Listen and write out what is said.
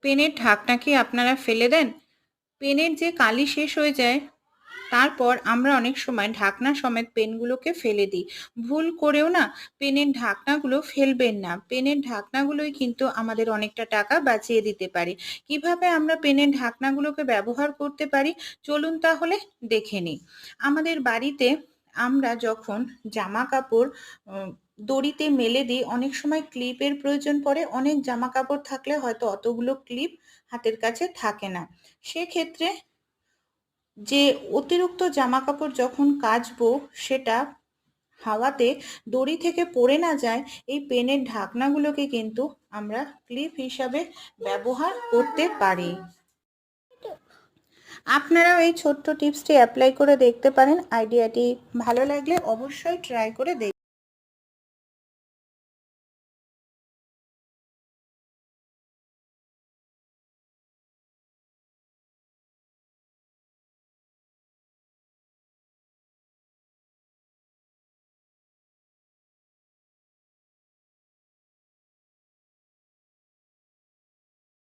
পেনের ঢাকনা কি আপনারা ফেলে দেন? পেনের যে কালি শেষ হয়ে যায় তারপর আমরা অনেক সময় ঢাকনা সমেত পেনগুলোকে ফেলে দিই। ভুল করেও না পেনের ঢাকনাগুলো ফেলবেন না। পেনের ঢাকনাগুলোই কিন্তু আমাদের অনেকটা টাকা বাঁচিয়ে দিতে পারে। কিভাবে আমরা পেনের ঢাকনাগুলোকে ব্যবহার করতে পারি চলুন তাহলে দেখে নিই। আমাদের বাড়িতে আমরা যখন জামা কাপড় দড়িতে মেলে দিই, অনেক সময় ক্লিপের প্রয়োজন পড়ে। অনেক জামা কাপড় থাকলে হয়তো অতগুলো ক্লিপ হাতের কাছে থাকে না। সেক্ষেত্রে যে অতিরিক্ত জামা কাপড় যখন কাচবো সেটা হাওয়াতে দড়ি থেকে পড়ে না যায়, এই পেনের ঢাকনাগুলোকে কিন্তু আমরা ক্লিপ হিসাবে ব্যবহার করতে পারি। আপনারাও এই ছোট্ট টিপসটি অ্যাপ্লাই করে দেখতে পারেন। আইডিয়াটি ভালো লাগলে অবশ্যই ট্রাই করে দেখবেন।